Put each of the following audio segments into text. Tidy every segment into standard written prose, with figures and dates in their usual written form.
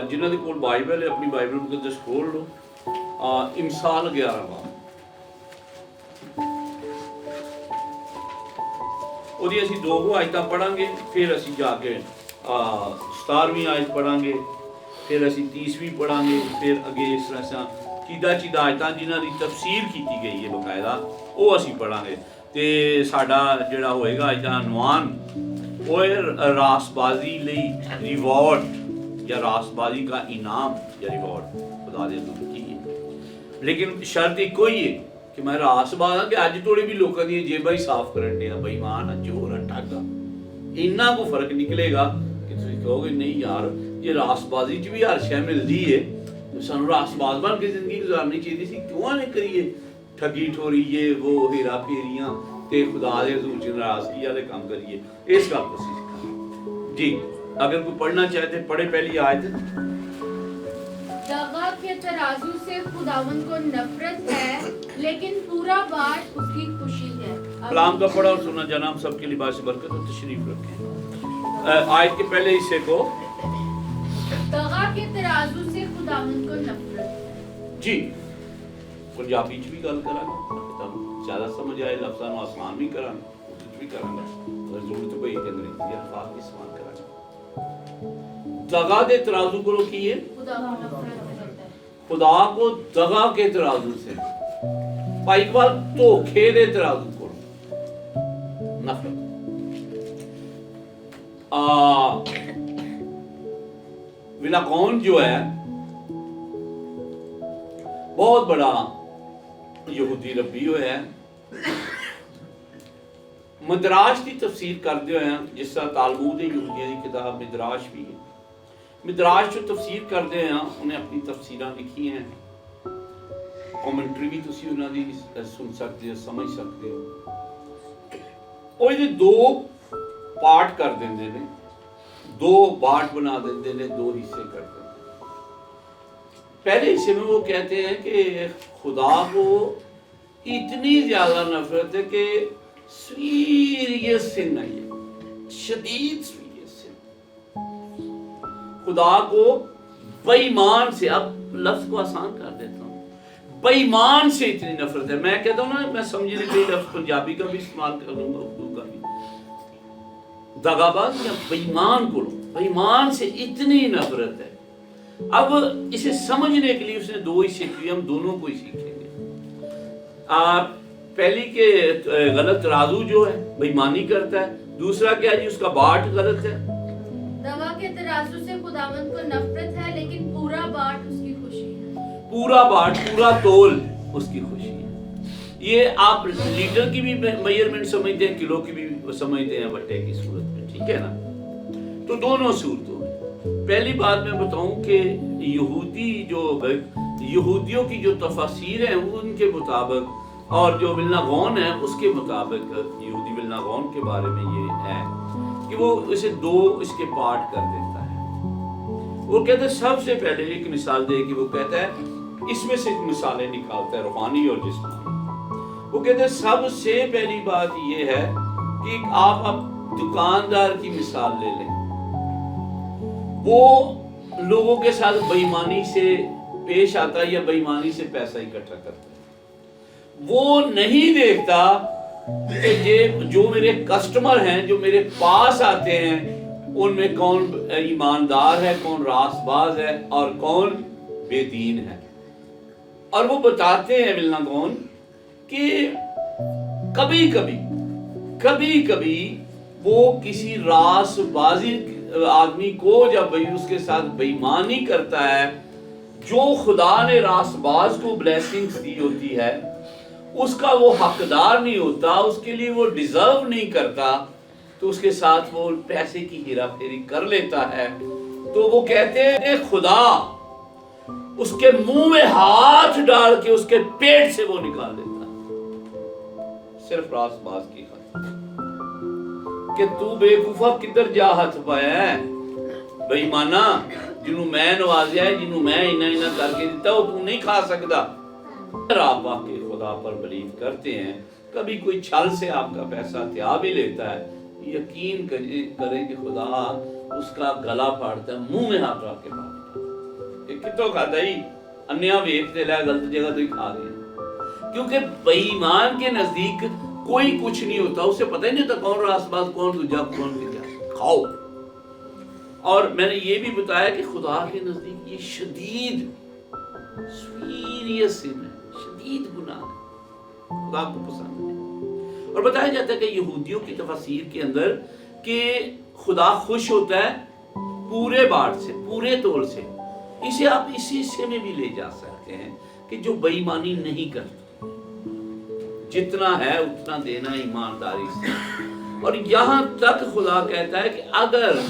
जिन्हों के कोल बाइबल है अपनी बाइबल मुकद्दस खोल लो। इमसाल 11 बाब ਉਹਦੀ ਅਸੀਂ 2 ਆਇਤਾਂ ਪੜਾਂਗੇ, ਫਿਰ ਅਸੀਂ ਜਾ ਕੇ 17ਵੀਂ ਆਇਤ ਪੜਾਂਗੇ, ਫਿਰ ਅਸੀਂ 30ਵੀਂ ਪੜਾਂਗੇ, ਫਿਰ ਅੱਗੇ ਇਸ ਤਰ੍ਹਾਂ ਚੀਦਾ ਆਇਤਾਂ ਜਿਨ੍ਹਾਂ ਦੀ ਤਫਸੀਰ ਕੀਤੀ ਗਈ ਹੈ ਬਕਾਇਦਾ ਉਹ ਅਸੀਂ ਪੜਾਂਗੇ। ਤੇ ਸਾਡਾ ਜਿਹੜਾ ਹੋਏਗਾ ਅੱਜ ਦਾ ਅਨਵਾਨ ਉਹ ਹੈ ਰਾਸਬਾਜ਼ੀ ਲਈ ਰਿਵਾਰਡ ਜਾਂ ਰਾਸਬਾਜ਼ੀ का इनाम या रिवॉर्ड खुदा दे हुक्म की है। लेकिन शर्त ਇੱਕੋ ਹੀ है कि मैं रासबाज हाँ कि अज तोड़े भी लोगों दी जेबां ही साफ करन दिया बेईमान चोर ठग इन्ना को फर्क निकलेगा कि तुम कहोगे नहीं यार ये रासबाजी च भी हर शय मिलती है तो सानू रासबाज बन के जिंदगी गुजारनी चाहिए सी, क्यों नहीं करिए ठगी ठोरी ये वो हेरा फेरियां ते खुदा दे हुजूर च नाराजगी वाले काम करिए। इस गल को जी अगर कोई पढ़ना चाहे तो पढ़े पहली आयत। दगा के तराजू से खुदावंद को नफरत है लेकिन पूरा बाट उसकी खुशी है। कलाम का पढ़ा और सुना जाना हम सबके लिबास बरकत और तशरीफ रखें। आयत के पहले हिस्से को दगा के तराजू से खुदावंद को नफरत जी पंजाबी च भी गल करांगा तां ज्यादा समझ आए लफ्ज़ां नूं आसान भी करांगा उर्दू च भी करांगा अगर जरूरत पई ते अंग्रेजी अल्फाज भी इस्तेमाल करांगा। दगा दे तराजू को की है खुदा को दगा के तराजू से भाई इकबाल धोखे दे तराजू को नफरत विलाकौन जो है बहुत बड़ा यहूदी रब्बी होया है। मदराश की तफसीर करते हुए जिस तरह तालमूद यहूदियों की किताब मिदराश भी है, मिदराश जो तफसीर करते हैं उन्हें अपनी तफसीरां लिखी हैं, कमेंट्री भी तुसी उन्हां दी सुन सकते हो समझ सकते हो। और ये 2 पार्ट कर देंगे ने 2 बार्ट बना देते हैं 2 हिस्से कर देते हैं। पहले हिस्से में वो कहते हैं कि खुदा को इतनी ज्यादा नफरत है कि सीरियस सिन है, ये शदीद सीरियस सिन। खुदा को बेईमान से, अब लफ्ज को आसान कर देता हूँ, बेईमान से इतनी नफरत है। मैं कहता हूँ ना मैं समझने के लिए लफ्ज पंजाबी का भी इस्तेमाल करूंगा उर्दू का भी, दगाबाज या बेईमान को बेईमान से इतनी नफरत है। अब इसे समझने के लिए उसने 2 हिस्से किए, हम दोनों को ही सीखेंगे। पहली के गलत तराजू जो है बेईमानी करता है, दूसरा क्या है जी उसका बाट गलत है। दगा के तराजू से खुदावंद को नफरत है लेकिन पूरा बाट उसकी खुशी है। पूरा बाट पूरा तोल उसकी खुशी है। ये आप लीटर की भी मेजरमेंट समझते हैं, किलो की भी समझते हैं बट्टे की सूरत में, ठीक है ना। तो दोनों सूरतों में पहली बात मैं बताऊं कि यहूदियों की जो तफसीर है उनके मुताबिक और जो विलनागौन है उसके मुताबिक यहूदी विलनागौन के बारे में ये है कि वो इसे 2 इसके पार्ट कर देता है। वो कहते हैं सबसे पहले एक मिसाल दे कि वो कहता है इसमें से मिसालें निकालता है रूहानी और जिस्मानी। वो कहते हैं सबसे पहली बात ये है कि आप दुकानदार की मिसाल ले लें, वो लोगों के साथ बेईमानी से पेश आता है या बेईमानी से पैसा इकट्ठा करता है। वो नहीं देखता कि जो मेरे कस्टमर हैं जो मेरे पास आते हैं उनमें कौन ईमानदार है, कौन रासबाज है और कौन बेदीन है। और वो बताते हैं मिलनागौन कि कभी कभी वो किसी रासबाजी आदमी को जब उसके साथ बेईमानी करता है, जो खुदा ने रासबाज को ब्लेसिंग्स दी होती है उसका वो हकदार नहीं होता, उसके लिए वो डिजर्व नहीं करता, तो उसके साथ वो पैसे की हेरा फेरी कर लेता है। तो वो कहते हैं खुदा उसके मुंह में हाथ डाल के उसके पेट से वो निकाल देता है, सिर्फ रासबाज की खातिर कि तू बेवकूफा किधर जा हाथ पाया है बेईमाना, जिन्हों मैं नवाजिया है, जिन्हों मैं इना करके दिता वो तू नहीं खा सकता। आप वाकई खुदा पर बिलीव करते हैं, कभी कोई छल से आपका पैसा त्याग भी लेता है, यकीन करें कि खुदा उसका गला फाड़ता है, मुंह में हाथ रख के मारता है। कितो खाता ही अन्या वेख ते लै गलत जगह तो ही खा गया। क्योंकि बेईमान के नजदीक कोई कुछ नहीं होता, उसे पता ही नहीं होता कौन रासबाज कौन दूजा कौन तीजा, खाओ। और मैंने ये भी बताया कि खुदा के नजदीक ये शदीद सीरियस सिन है, शदीद गुनाह है, खुदा को पसंद नहीं। और बताया जाता है कि यहूदियों की तफसीर के अंदर कि खुदा खुश होता है पूरे बाट से, पूरे तौर से। इसे आप इसी हिस्से में भी ले जा सकते हैं कि जो बेईमानी नहीं करते, जितना है उतना देना ईमानदारी से। और यहां तक खुदा कहता है कि अगर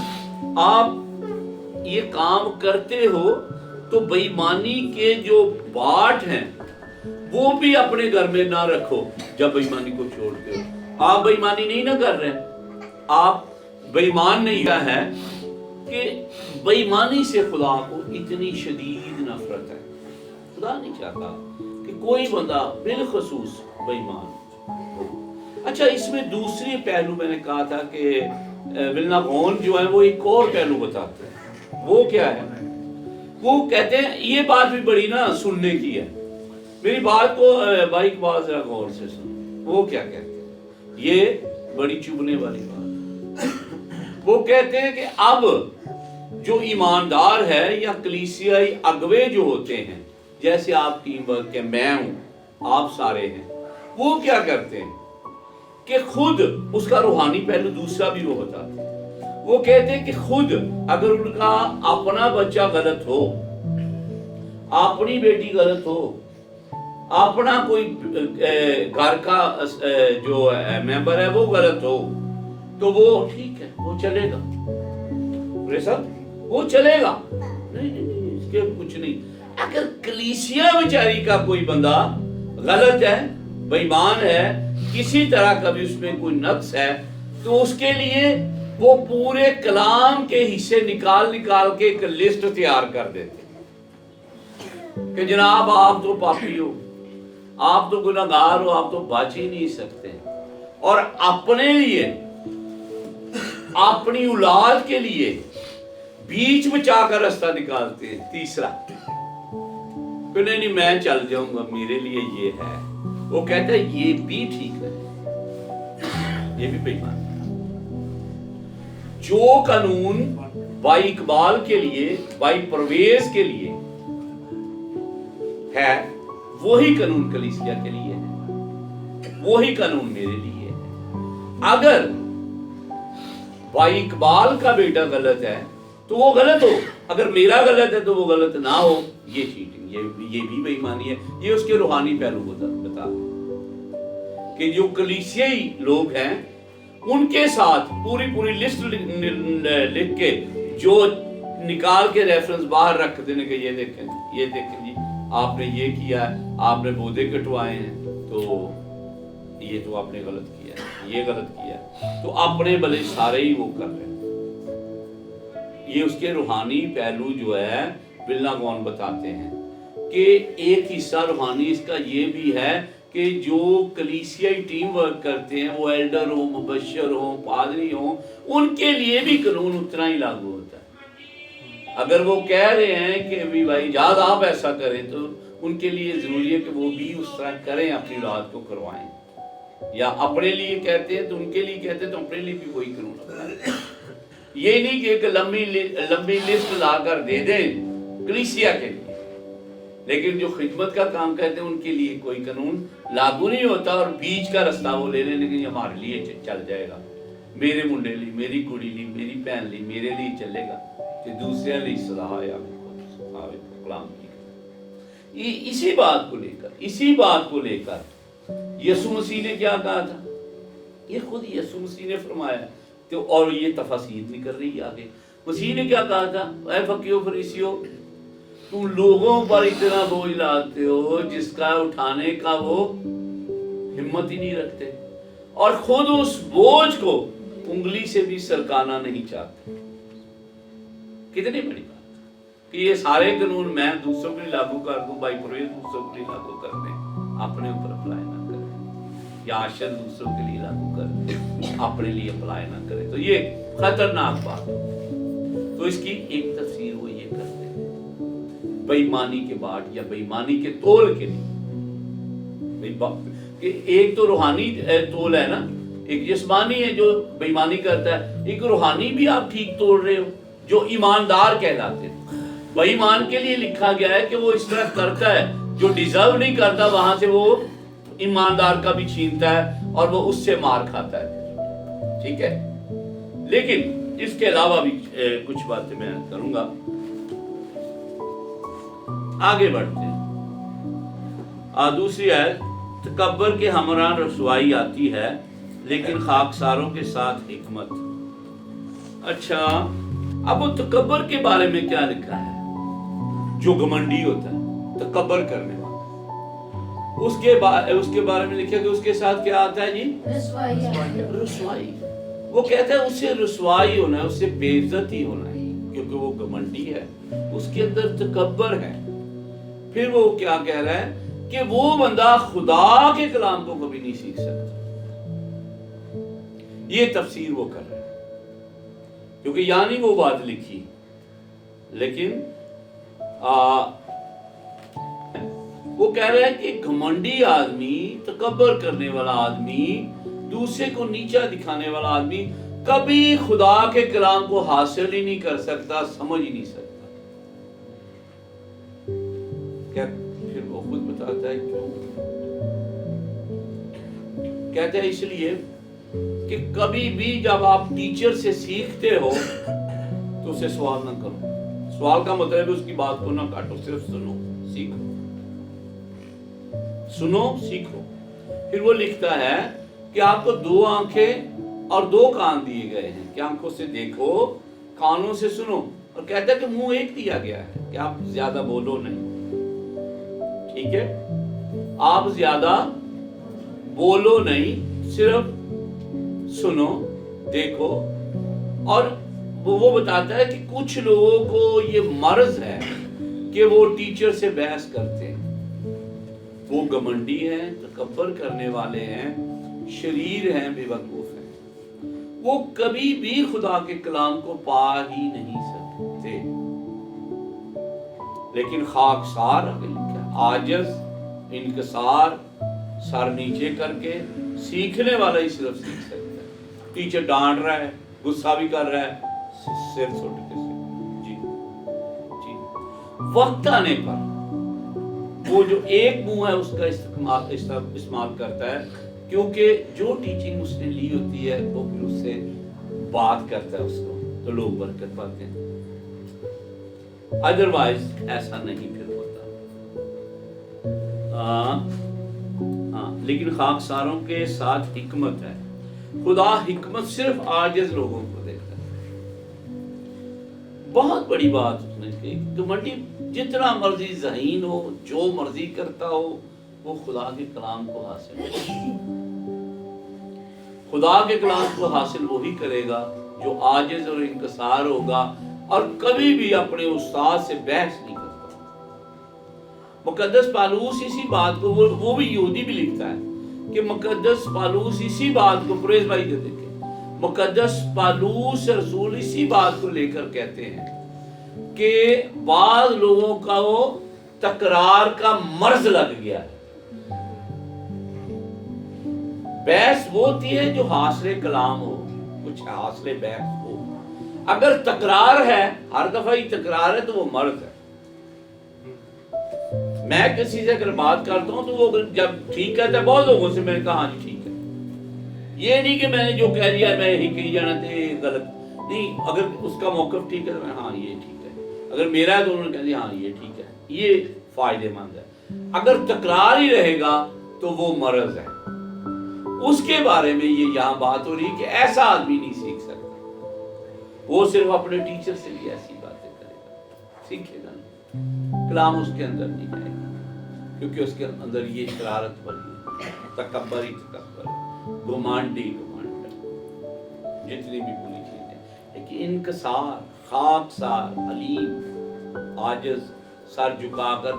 आप ये काम करते हो तो बेईमानी के जो बाट हैं वो भी अपने घर में ना रखो। जब बेईमानी को छोड़ते हो, आप बेईमानी नहीं ना कर रहे, आप बेईमान नहीं है कि बेईमानी से खुदा को इतनी शदीद नफरत है। खुदा नहीं चाहता कि कोई बंदा बिलखसूस बेईमान हो। अच्छा, इसमें दूसरी पहलू मैंने कहा था कि विल्ना गौन जो है वो एक और पहलू बताते हैं। वो क्या है? वो कहते हैं, ये बात भी बड़ी ना सुनने की है, मेरी बात को भाई इकबाल जरा गौर से सुन। वो क्या कहते हैं? ये बड़ी चुभने वाली बात। वो कहते हैं कि अब जो ईमानदार है या कलीसियाई अगवे जो होते हैं, जैसे आप टीम वर्क के, मैं हूं, आप सारे हैं, वो क्या करते हैं कि खुद उसका रूहानी पहलू दूसरा भी वो बताते हैं। वो कहते हैं कि खुद अगर उनका अपना बच्चा गलत हो, अपनी बेटी गलत हो, अपना कोई घर का जो मेंबर है वो गलत हो, तो वो ठीक है, वो चलेगा, वो चलेगा, नहीं, इसके कुछ नहीं। अगर कलीसिया बेचारी का कोई बंदा गलत है, बेईमान है, किसी तरह का भी उसमें कोई नक्स है, तो उसके लिए वो पूरे कलाम के हिस्से निकाल निकाल के एक लिस्ट तैयार कर देते कि जनाब आप तो पापी हो, आप तो गुनाहगार हो, आप तो बच ही नहीं सकते। और अपने लिए, अपनी औलाद के लिए बीच बचा कर रास्ता निकालते हैं। तीसरा, नहीं मैं चल जाऊंगा, मेरे लिए ये है। वो कहता है ये भी ठीक है, ये भी बेईमान। जो कानून बाई इकबाल के लिए, बाई परवेज के लिए है, वही कानून कलीसिया के लिए है, वही कानून मेरे लिए है। अगर बाई इकबाल का बेटा गलत है तो वो गलत हो, अगर मेरा गलत है तो वो गलत ना हो, ये चीटिंग, ये भी बेईमानी है। ये उसके रूहानी पहलू बता कि जो कलीसियाई लोग हैं उनके साथ पूरी लिस्ट लिख के जो निकाल के रेफरेंस बाहर रख देने के, ये देखें जी आपने ये किया है, आपने बोधे कटवाए हैं, तो ये तो आपने गलत किया है, ये गलत किया है, तो अपने भले सारे ही वो कर रहे हैं। ये उसके रूहानी पहलू जो है विल्ना गौन बताते हैं कि एक हिस्सा रूहानी इसका ये भी है कि जो कलीसियाई टीम वर्क करते हैं, वो एल्डर हो, मुबशर हो, पादरी हो, उनके लिए भी कानून उतना ही लागू होता है। अगर वो कह रहे हैं कि भी भाई जहाज आप ऐसा करें, तो उनके लिए जरूरी है कि वो भी उस तरह करें, अपनी औलाद को करवाएं। या अपने लिए कहते हैं तो उनके लिए कहते हैं तो अपने लिए भी वही कानून अपनाएं। ये नहीं कि एक लंबी लिस्ट लाकर दे दें कलीसिया के लिए, लेकिन जो खिदमत का काम कहते हैं उनके लिए कोई कानून लागू नहीं होता, और बीच का रास्ता वो ले लेने के हमारे लिए चल जाएगा, मेरे मुंडे लिए, मेरी कुड़ी लिए, मेरी बहन लिए, मेरे लिए चलेगा, कि दूसरे लिए सलाह या कलाम की। इसी बात को लेकर यीशु मसीह ने क्या कहा था, ये खुद यीशु मसीह ने फरमाया, तो और ये तफसीर नहीं कर रही आगे। मसीह ने क्या कहा था, ऐ फकीरों फरीसियों, तुम लोगों पर इतना बोझ लाते हो जिसका उठाने का वो हिम्मत ही नहीं रखते, और खुद उस बोझ को उंगली से भी सरकाना नहीं चाहते। कितनी बड़ी बात कि ये सारे कानून मैं दूसरों के लिए लागू कर दूं, बाई परवेज दूसरों के लिए लागू कर दें, अपने ऊपर अप्लाई ना करें, या आशर दूसरों के लिए लागू कर दें, अपने लिए अप्लाई ना करें, तो ये खतरनाक बात है। तो इसकी एक तफसीर वो ये करते हैं, बेईमानी के बाट या बेईमानी के तोल के लिए। कि एक तो रूहानी तोल है ना, एक जिस्मानी है जो बेईमानी करता है, एक रूहानी भी आप ठीक तोड़ रहे हो जो ईमानदार कहलाते हैं। बेईमान के लिए लिखा गया है कि वो इस तरह करता है, जो डिजर्व नहीं करता वहां से वो ईमानदार का भी छीनता है और वो उससे मार खाता है, ठीक है। लेकिन इसके अलावा भी कुछ बातें मैं करूंगा। आगे बढ़ते हैं। दूसरी आयत, तकब्बर के हमरान रसवाई आती है लेकिन खाकसारों के साथ हिकमत। अच्छा, अब वो तकब्बर के बारे में क्या लिखा है? जो घमंडी होता है, तकब्बर करने वाला, उसके बारे में लिखा कि उसके साथ क्या आता है जी? रसवाई। वो कहता है उससे रसवाई होना है, उससे बेइज्जती होना है, क्योंकि वो घमंडी है, उसके अंदर तकब्बर है। फिर वो क्या कह रहा है कि वो बंदा खुदा के कलाम को कभी नहीं सीख सकता। ये तफसीर वो कर रहे हैं, क्योंकि यानी वो बात लिखी, लेकिन वो कह रहा है कि घमंडी आदमी, तकब्बर करने वाला आदमी, दूसरे को नीचा दिखाने वाला आदमी कभी खुदा के कलाम को हासिल ही नहीं कर सकता, समझ ही नहीं सकता। क्या फिर वो खुद बताता है क्यों? कहते हैं इसलिए कि कभी भी जब आप टीचर से सीखते हो तो उसे सवाल ना करो। सवाल का मतलब है उसकी बात को ना काटो, सिर्फ सुनो, सीखो, सुनो, सीखो। फिर वो लिखता है कि आपको 2 आंखें और 2 कान दिए गए हैं कि आंखों से देखो, कानों से सुनो, और कहता है कि मुंह एक दिया गया है कि आप ज्यादा बोलो नहीं, ठीक है, आप ज्यादा बोलो नहीं, सिर्फ सुनो, देखो। और वो बताता है कि कुछ लोगों को ये मर्ज है कि वो टीचर से बहस करते हैं, वो घमंडी हैं, तकब्बर करने वाले हैं, शरीर हैं, बेवकूफ हैं, वो कभी भी खुदा के कलाम को पा ही नहीं सकते। लेकिन खाकसार, आजिज, इनकसार, सर नीचे करके सीखने वाला ही सिर्फ सीख सकता है। टीचर डांट रहा है, गुस्सा भी कर रहा है, सिर छोड़ के जी जी, वक्त आने पर वो जो एक मुंह है उसका इस्तेमाल करता है, क्योंकि जो टीचिंग उसने ली होती है वो फिर उससे बात करता है उसको, तो लोग बरकत पाते हैं। अदरवाइज ऐसा नहीं फिर होता। लेकिन खाकसारों के साथ हिकमत है। खुदा हिकमत सिर्फ आजिज लोगों को देता है। बहुत बड़ी बात उसने कही, घमंडी जितना मर्जी ज़हीन हो, जो मर्जी करता हो, वो खुदा के कलाम को हासिल खुदा के कलाम को हासिल वही करेगा जो आजिज और इंकसार होगा और कभी भी अपने उस्ताद से बहस नहीं करता। मुकद्दस पालूस इसी बात को, वो भी यहूदी भी लिखता है कि मुकद्दस पालूस इसी बात को, पुरेश भाई दे देखे, मुकद्दस पालूस रसूल इसी बात को लेकर कहते हैं कि बाद लोगों का वो तकरार का मर्ज लग गया है। बहस वो होती है जो हासिले कलाम हो, कुछ हासिले बहस हो। अगर तकरार है, हर दफा ही तकरार है, तो वो मर्ज है। मैं किसी से अगर बात करता हूं तो वो जब ठीक कहता है, बहुत लोगों से मैंने कहा हाँ जी ठीक है, ये नहीं कि मैंने जो कह दिया मैं ही कही जाना थे गलत नहीं। अगर उसका मौकफ ठीक है तो मैं हाँ ये ठीक है, अगर मेरा है तो उन्होंने कह दिया हाँ ये ठीक है, ये फायदेमंद है। अगर तकरार ही रहेगा तो वो मर्ज है। उसके बारे में ये यहाँ बात हो रही है कि ऐसा आदमी नहीं सीख सकता, वो सिर्फ अपने टीचर से भी ऐसी बातें करेगा, सीखेगा नहीं, कलाम उसके अंदर नहीं आएगा, क्योंकि उसके अंदर ये शरारत भरी है, तकब्बर ही तकब्बर, घुमांडी घुमांड, जितनी भी बुरी चीजें। लेकिन इनकसार, खाकसार, अलीम, आजिज, सर झुकाकर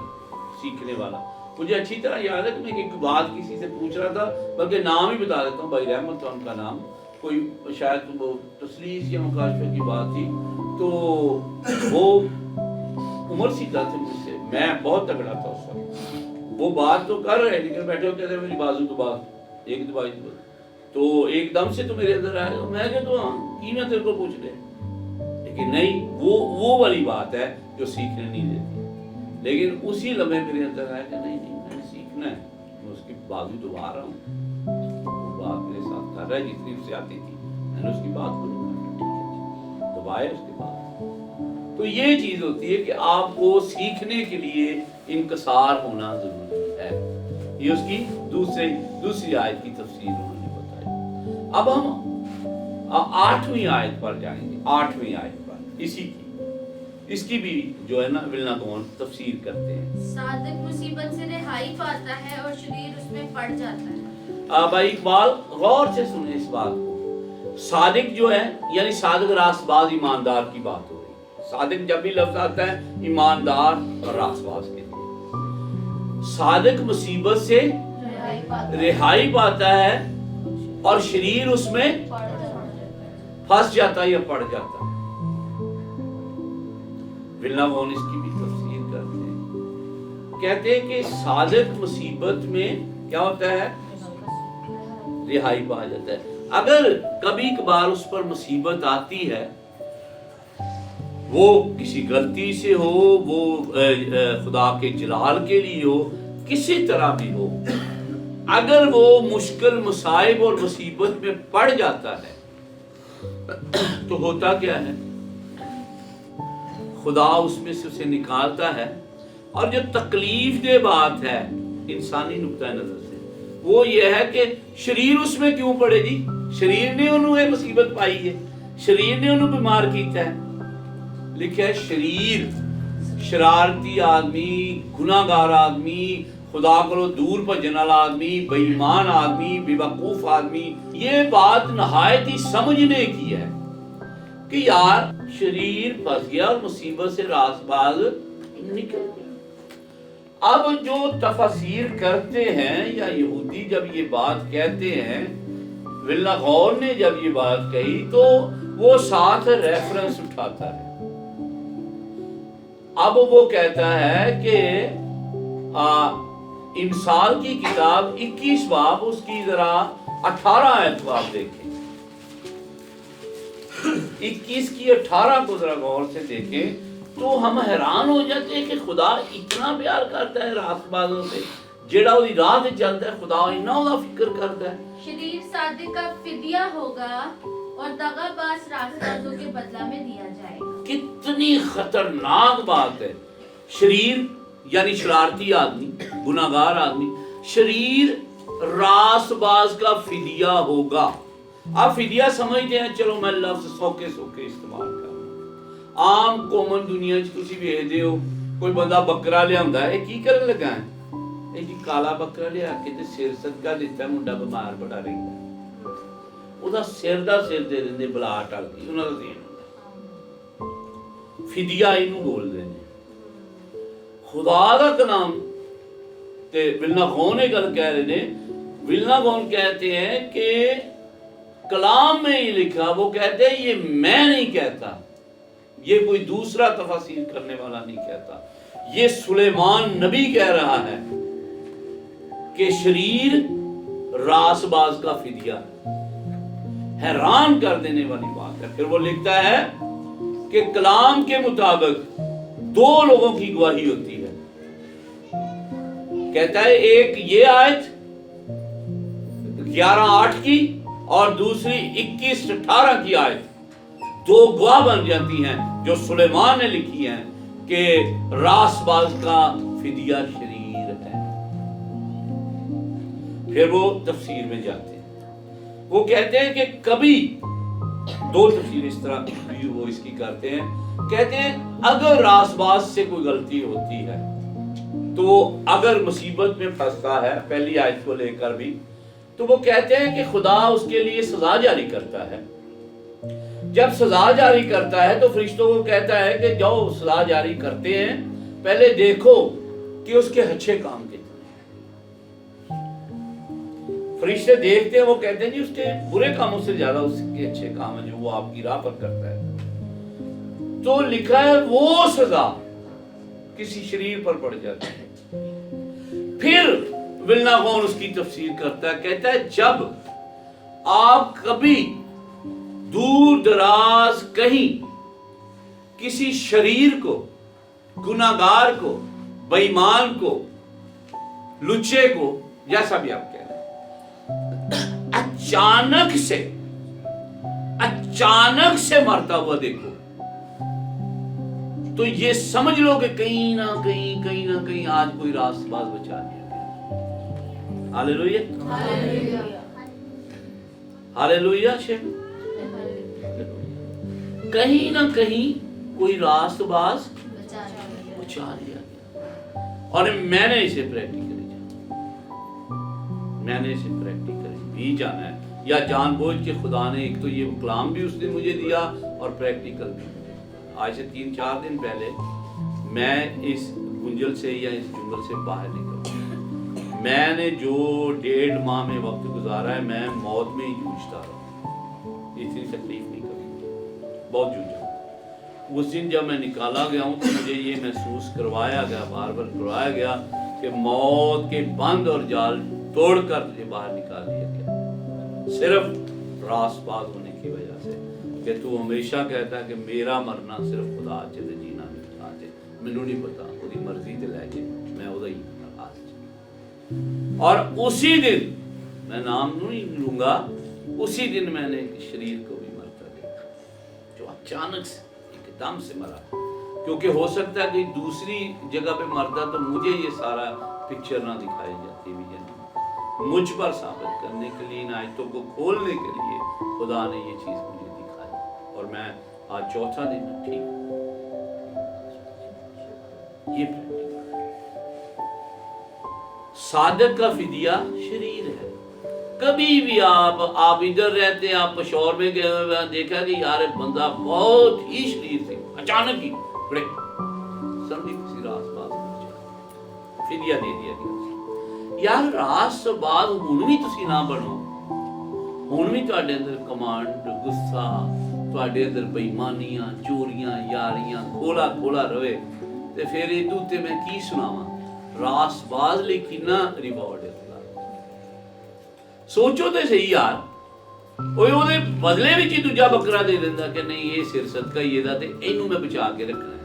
सीखने वाला। मुझे अच्छी तरह याद है कि मैं एक बात किसी से पूछ रहा था, बल्कि नाम ही बता देता हूँ, भाई रहमत था उनका नाम, कोई शायद वो तसलीस या मुकाशफे की बात थी, तो वो उमर सीधा थे मुझसे, میں بہت تگڑا تھا اس وقت. وہ بات تو کر رہے لیکن بیٹھے ہو کہتے ہیں میری بازو تو بات ایک دبائی تو ایک دم سے تو میرے اندر آئے گا. میں کہتا ہوں ہاں کی میں تیرے کو پوچھ لے, لیکن نہیں, وہ والی بات ہے جو سیکھنے نہیں دیتی. لیکن اسی لمحے میرے اندر آیا کہ نہیں میں نے سیکھنا ہے, میں اس کی بازو دبا رہا ہوں, وہ بات میرے ساتھ کر رہا ہے جتنی اس سے آتی تھی, میں نے اس کی بات کو دبایا اس کے بعد. تو یہ چیز ہوتی ہے کہ آپ کو سیکھنے کے لیے انکسار ہونا ضروری ہے. یہ اس کی دوسری آیت کی تفسیر انہوں نے بتائی. اب ہم 8ویں آیت پر جائیں گے, 8ویں آیت پر اس کی بھی جو ہے نا ولنا گون تفسیر کرتے ہیں. صادق مصیبت سے رہائی پاتا ہے اور شریر اس میں پڑ جاتا ہے. بھائی اقبال غور سے سنیں اس بات کو. صادق جو ہے یعنی صادق راست باز ایماندار کی بات ہو رہی ہے. صادق جب بھی لفظ آتا ہے ایماندار اور راست باز کے لیے. صادق مصیبت سے رہائی پاتا ہے اور شریر اس میں پھنس جاتا ہے یا پڑ جاتا ہے. ولنا گون اس کی بھی تفسیر کرتے ہیں, کہتے ہیں کہ صادق مصیبت میں کیا ہوتا ہے, رہائی پا جاتا ہے. اگر کبھی کبھار اس پر مصیبت آتی ہے, وہ کسی غلطی سے ہو, وہ خدا کے جلال کے لیے ہو, کسی طرح بھی ہو, اگر وہ مشکل مصائب اور مصیبت میں پڑ جاتا ہے تو ہوتا کیا ہے, خدا اس میں سے اسے نکالتا ہے. اور جو تکلیف دہ بات ہے انسانی نقطہ نظر سے وہ یہ ہے کہ شریر اس میں کیوں پڑے جی, شریر نے انہوں مصیبت پائی ہے, شریر نے انہوں بیمار کیتا ہے. لکھا ہے شریر, شرارتی آدمی, گناہگار آدمی, خدا کو دور بھجن والا آدمی, بے ایمان آدمی, بے وقوف آدمی. یہ بات نہایت ہی سمجھنے کی ہے کہ یار شریر پھنس گیا اور مصیبت سے راست باز نکل گیا. اب جو تفسیر کرتے ہیں یا یہودی جب یہ بات کہتے ہیں, ولنا غور نے جب یہ بات کہی تو وہ ساتھ ریفرنس اٹھاتا ہے. اب وہ کہتا ہے کہ امثال کی کتاب 21 باب اس کی ذرا 18 آیت کو آپ دیکھیں, 21 کی 18 کو ذرا غور سے دیکھیں تو ہم حیران ہو جاتے ہیں کہ خدا اتنا پیار کرتا ہے راست بازوں سے, جیڑا وہی راہ تے چلتا ہے خدا اتنا وہ فکر کرتا ہے. شریر صادق کا فدیہ ہوگا اور دغا باز راست بازوں کے بدلہ میں دیا جائے گا. کتنی خطرناک بات ہے. شریر یعنی شرارتی آدمی, گناہگار آدمی, شریر راست باز کا فدیہ ہوگا. آپ فدیہ سمجھتے ہیں, چلو میں لفظ سوکے استعمال کر رہا ہوں. عام کومن دنیا تسی ویکھدے ہو کوئی بندہ بکرا لیا ہے, کی کرن لگا ہے, جی کالا بکرا لیا کے تے سر صدقہ دیتا ہے, منڈا بیمار بڑا رہتا ہے, وہ سر دے دیں بلا ٹل گئی. انہوں کا دین فدیہ اینو بول دیں خدا دا کلام. تے ولنا غون گل کہہ رہے ہیں, ولنا غون کہتے ہیں کہ کلام میں یہ لکھا, وہ کہتے ہیں یہ میں نہیں کہتا, یہ کوئی دوسرا تفسیر کرنے والا نہیں کہتا, یہ سلیمان نبی کہہ رہا ہے کہ شریر راس باز کا فدیہ ہے. حیران کر دینے والی بات ہے. پھر وہ لکھتا ہے کہ کلام کے مطابق 2 لوگوں کی گواہی ہوتی ہے. کہتا ہے ایک یہ آیت 11:8 کی اور دوسری 21:18 کی آیت, 2 گواہ بن جاتی ہیں جو سلیمان نے لکھی ہیں کہ راس باز کا فدیہ شریر ہے. پھر وہ تفسیر میں جاتے ہیں, وہ کہتے ہیں کہ کبھی 2 تفسیر اس طرح بھی وہ اس کی کرتے ہیں. کہتے ہیں اگر راس باز سے کوئی غلطی ہوتی ہے تو اگر مصیبت میں پھنستا ہے, پہلی آیت کو لے کر بھی, تو وہ کہتے ہیں کہ خدا اس کے لیے سزا جاری کرتا ہے. جب سزا جاری کرتا ہے تو فرشتوں کو کہتا ہے کہ جاؤ سزا جاری کرتے ہیں, پہلے دیکھو کہ اس کے اچھے کام کتنے. فرشتے دیکھتے ہیں, وہ کہتے ہیں جی اس کے برے کاموں سے زیادہ اس کے اچھے کام ہیں جو وہ آپ کی راہ پر کرتا ہے. تو لکھا ہے وہ سزا किसी शरीर पर पड़ जाती है। फिर विल्ना गौन उसकी तफसीर करता है, कहता है जब आप कभी दूर दराज कहीं किसी शरीर को, गुनाहगार को, बेईमान को, लुच्चे को, जैसा भी आप कह रहे हैं, अचानक से मरता हुआ देखो, तो ये समझ लो कि कहीं ना कहीं आज कोई रास्तबाज बचा लिया गया। Hallelujah, hallelujah. कहीं ना कहीं कोई रास्तबाज बचा लिया गया। और मैंने इसे प्रैक्टिकली भी जाना है, या जानबूझ के खुदा ने, एक तो ये कलाम भी उसने मुझे दिया और प्रैक्टिकल भी। आज से 3-4 दिन पहले मैं इस गुंजल से या इस जुंगल से बाहर निकला। मैंने जो 1.5 माह में वक्त गुजारा है, मैं मौत में ही जूझता रहा, इतनी तकलीफ नहीं कभी, बहुत जूझा। उस दिन जब मैं निकाला गया हूँ तो मुझे ये महसूस करवाया गया, बार बार करवाया गया कि मौत के बंद और जाल तोड़कर तुझे बाहर निकाल दिया गया, सिर्फ रास्तबाज होने की वजह से, कि तू हमेशा कहता है कि मेरा मरना सिर्फ खुदा चले, जीना नहीं चाहते, मैनू नहीं पता, उसकी मर्जी ते लै जे, मैं उदा ही और उसी दिन, मैं नाम नहीं लूंगा, उसी दिन मैंने एक शरीर को भी मरता देखा, जो अचानक से एकदम से मरा। क्योंकि हो सकता है कि दूसरी जगह पे मरता तो मुझे ये सारा पिक्चर ना दिखाई जाती, विजन मुझ पर साबित करने के लिए, इन आयतों को खोलने के लिए खुदा ने ये चीज मुझे दिखाई, और मैं आज 4था दिन ठीक। ये सादक का फिदिया शरीर है। कभी भी आप इधर रहते हैं, आप पेशोर में गए हुए, देखा कि यार बंदा बहुत ही शरीर से अचानक ही बड़े समझी किसी रास्तबाज फिदिया दे दिया गया। यार रास्तबाज हुण भी तुसी ना बनो, हुण भी तुहाडे अंदर कमांड, गुस्सा, तुहाडे अंदर बेईमानियां, चोरियां, यारियां खोला रवे, ते फिर इदू ते मैं की सुनावां? रास्तबाज ਲਈ कितना रिवॉर्ड है। सोचो तो सही यार, कोई ਉਹਦੇ ਬਦਲੇ ਵਿੱਚ ਹੀ ਦੂਜਾ ਬੱਕਰਾ ਦੇ ਦਿੰਦਾ ਕਿ ਨਹੀਂ ਇਹ ਸਿਰ ਸਦਕਾ ਹੀ ਇਹਦਾ, ਤੇ ਇਹਨੂੰ ਮੈਂ ਬਚਾ ਕੇ ਰੱਖਣਾ ਹੈ।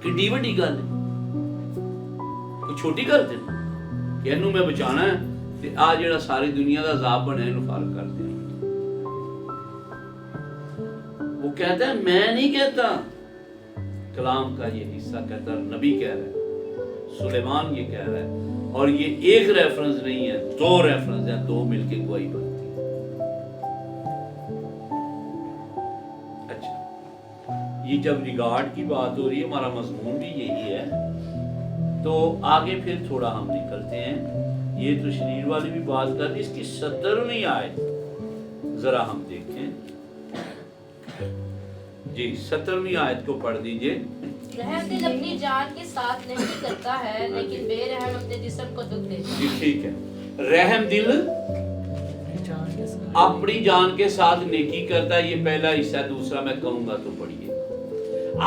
ਕਿੱਡੀ ਵੱਡੀ ਗੱਲ ਹੈ, ਕੋਈ ਛੋਟੀ ਗੱਲ ਤੇ ਕਿ ਇਹਨੂੰ ਮੈਂ ਬਚਾਣਾ ਹੈ, ਤੇ ਆ ਜਿਹੜਾ ਸਾਰੀ ਦੁਨੀਆ ਦਾ ਅਜ਼ਾਬ ਬਣਿਆ ਇਹਨੂੰ ਫਾਰਗ ਕਰ ਦੇਣਾ। वो कहता है मैं नहीं कहता, कलाम का ये हिस्सा कहता है, नबी कह रहा है, सुलेमान ये कह रहा है, और ये एक रेफरेंस नहीं है, 2 रेफरेंस है, 2 मिलके गवाही बनती है। अच्छा, ये जब रिगार्ड की बात हो रही है, हमारा मजमून भी यही है, तो आगे फिर थोड़ा हम निकलते हैं। ये तो शरीर वाली भी बात कर दी, इसकी 70वीं आयत जरा हम देखें जी। 70वीं आयत को पढ़ दीजिए। रहम दिल अपनी जान के साथ नहीं करता है, लेकिन बेरहम अपने जिस्म को दुख देता है। जी ठीक है, रहम दिल अपनी जान के साथ नेकी करता है, ये पहला हिस्सा। दूसरा मैं कहूंगा तो पढ़िए।